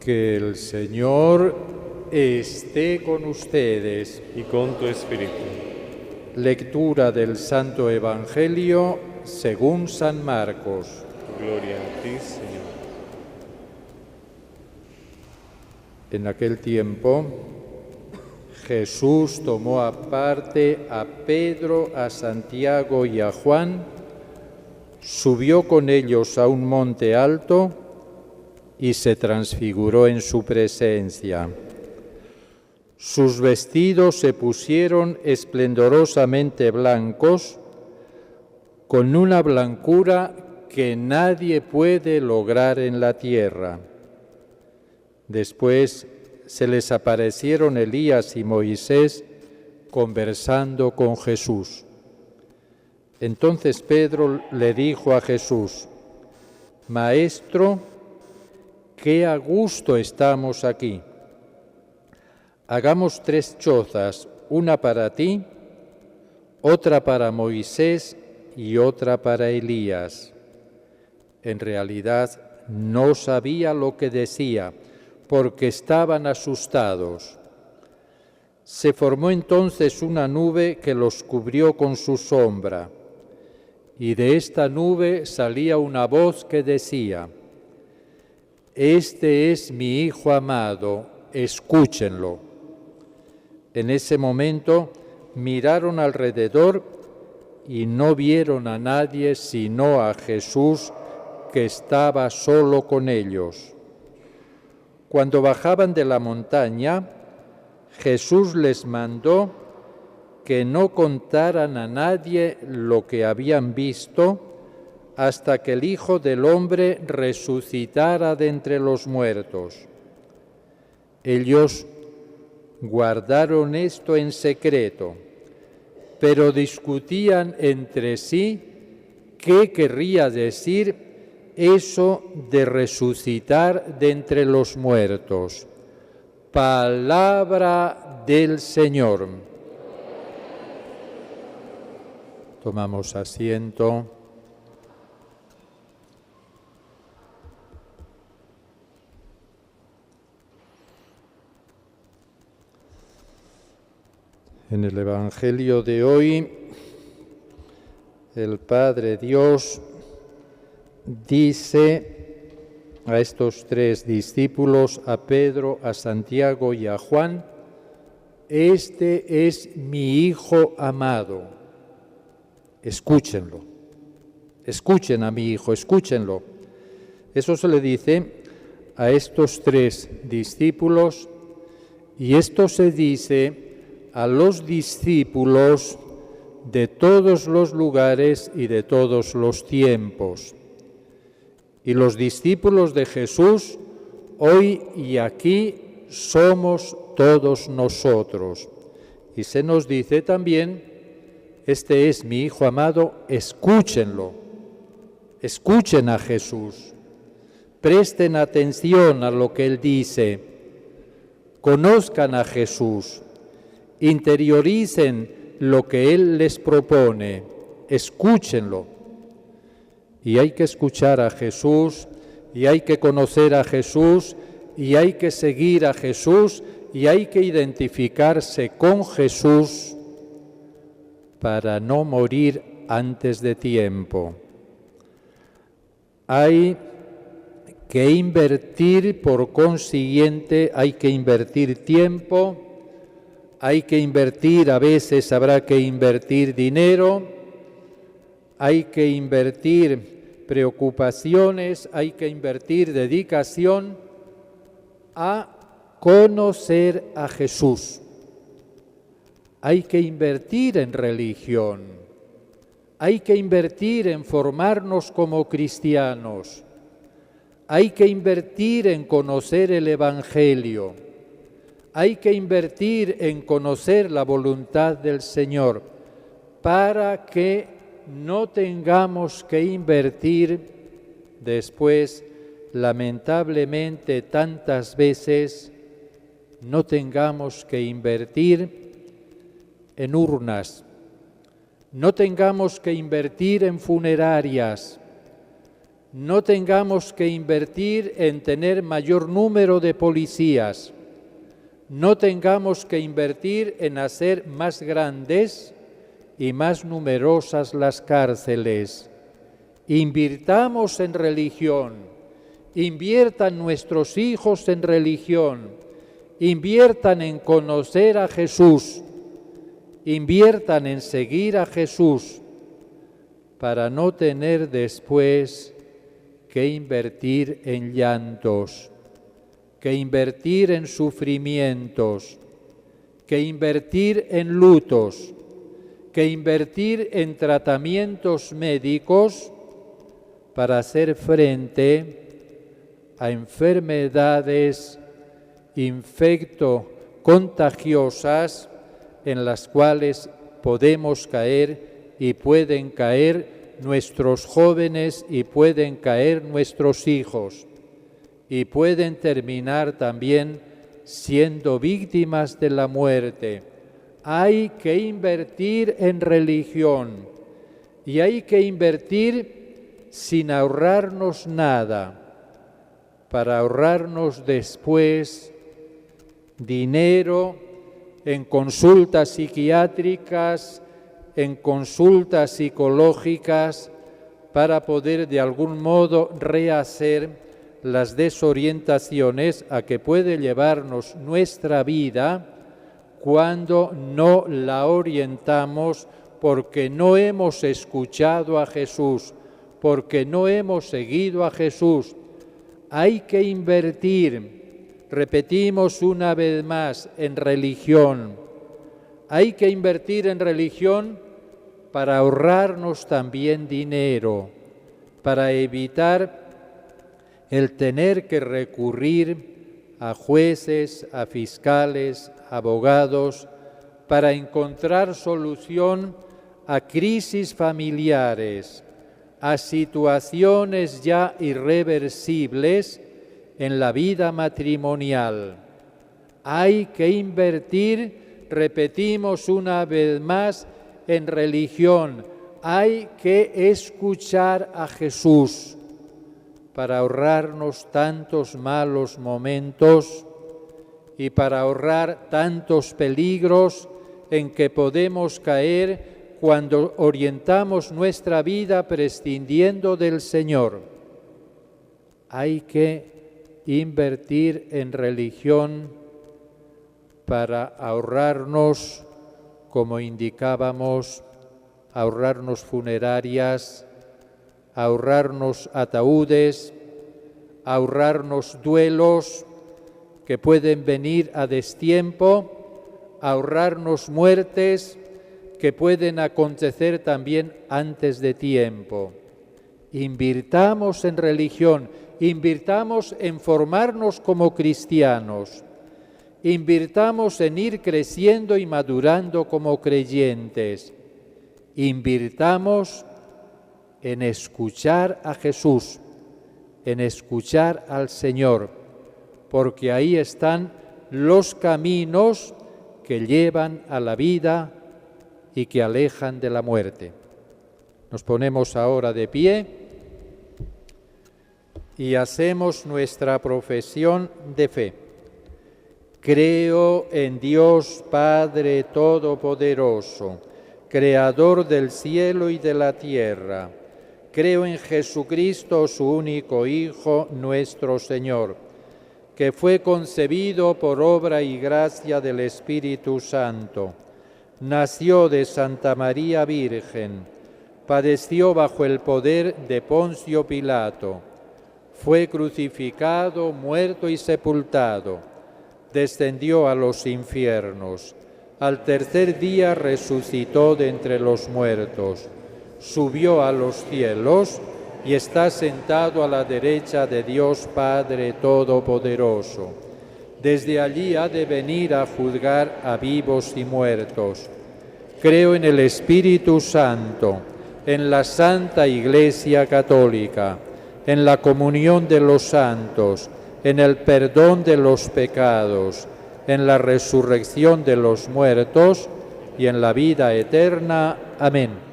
Que el Señor esté con ustedes. Y con tu espíritu. Lectura del Santo Evangelio según San Marcos. Gloria a ti, Señor. En aquel tiempo, Jesús tomó aparte a Pedro, a Santiago y a Juan, subió con ellos a un monte alto y se transfiguró en su presencia. Sus vestidos se pusieron esplendorosamente blancos, con una blancura que nadie puede lograr en la tierra. Después se les aparecieron Elías y Moisés conversando con Jesús. Entonces Pedro le dijo a Jesús: Maestro, qué a gusto estamos aquí. Hagamos 3 chozas, una para ti, otra para Moisés y otra para Elías. En realidad no sabía lo que decía, porque estaban asustados. Se formó entonces una nube que los cubrió con su sombra, y de esta nube salía una voz que decía: Este es mi Hijo amado, escúchenlo. En ese momento miraron alrededor y no vieron a nadie sino a Jesús, que estaba solo con ellos. Cuando bajaban de la montaña, Jesús les mandó que no contaran a nadie lo que habían visto hasta que el Hijo del Hombre resucitara de entre los muertos. Ellos guardaron esto en secreto, pero discutían entre sí qué querría decir eso de resucitar de entre los muertos. Palabra del Señor. Tomamos asiento. En el Evangelio de hoy, el Padre Dios dice a estos 3 discípulos, a Pedro, a Santiago y a Juan: Este es mi Hijo amado, escúchenlo. Escuchen a mi Hijo, escúchenlo. Eso se le dice a estos 3 discípulos, y esto se dice a los discípulos de todos los lugares y de todos los tiempos. Y los discípulos de Jesús, hoy y aquí, somos todos nosotros. Y se nos dice también: Este es mi Hijo amado, escúchenlo. Escuchen a Jesús. Presten atención a lo que Él dice. Conozcan a Jesús. Interioricen lo que Él les propone. Escúchenlo. Y hay que escuchar a Jesús, y hay que conocer a Jesús, y hay que seguir a Jesús, y hay que identificarse con Jesús para no morir antes de tiempo. Hay que invertir, por consiguiente, hay que invertir tiempo, hay que invertir, a veces habrá que invertir dinero, hay que invertir preocupaciones, hay que invertir dedicación a conocer a Jesús. Hay que invertir en religión, hay que invertir en formarnos como cristianos, hay que invertir en conocer el Evangelio, hay que invertir en conocer la voluntad del Señor, para que no tengamos que invertir después, lamentablemente tantas veces, no tengamos que invertir en urnas, no tengamos que invertir en funerarias, no tengamos que invertir en tener mayor número de policías, no tengamos que invertir en hacer más grandes y más numerosas las cárceles. Invirtamos en religión, inviertan nuestros hijos en religión, inviertan en conocer a Jesús, inviertan en seguir a Jesús, para no tener después que invertir en llantos, que invertir en sufrimientos, que invertir en lutos, que invertir en tratamientos médicos para hacer frente a enfermedades infecto-contagiosas en las cuales podemos caer y pueden caer nuestros jóvenes y pueden caer nuestros hijos y pueden terminar también siendo víctimas de la muerte. Hay que invertir en religión y hay que invertir sin ahorrarnos nada, para ahorrarnos después dinero en consultas psiquiátricas, en consultas psicológicas, para poder de algún modo rehacer las desorientaciones a que puede llevarnos nuestra vida cuando no la orientamos porque no hemos escuchado a Jesús, porque no hemos seguido a Jesús. Hay que invertir, repetimos una vez más, en religión. Hay que invertir en religión para ahorrarnos también dinero, para evitar el tener que recurrir a jueces, a fiscales, abogados, para encontrar solución a crisis familiares, a situaciones ya irreversibles en la vida matrimonial. Hay que invertir, repetimos una vez más, en religión. Hay que escuchar a Jesús para ahorrarnos tantos malos momentos y para ahorrar tantos peligros en que podemos caer cuando orientamos nuestra vida prescindiendo del Señor. Hay que invertir en religión para ahorrarnos, como indicábamos, ahorrarnos funerarias, ahorrarnos ataúdes, ahorrarnos duelos que pueden venir a destiempo, ahorrarnos muertes que pueden acontecer también antes de tiempo. Invirtamos en religión, invirtamos en formarnos como cristianos, invirtamos en ir creciendo y madurando como creyentes, invirtamos en escuchar a Jesús, en escuchar al Señor, porque ahí están los caminos que llevan a la vida y que alejan de la muerte. Nos ponemos ahora de pie y hacemos nuestra profesión de fe. Creo en Dios Padre Todopoderoso, Creador del cielo y de la tierra. Creo en Jesucristo, su único Hijo, nuestro Señor, que fue concebido por obra y gracia del Espíritu Santo. Nació de Santa María Virgen, padeció bajo el poder de Poncio Pilato, fue crucificado, muerto y sepultado, descendió a los infiernos, al tercer día resucitó de entre los muertos, subió a los cielos y está sentado a la derecha de Dios Padre Todopoderoso. Desde allí ha de venir a juzgar a vivos y muertos. Creo en el Espíritu Santo, en la Santa Iglesia Católica, en la comunión de los santos, en el perdón de los pecados, en la resurrección de los muertos y en la vida eterna. Amén.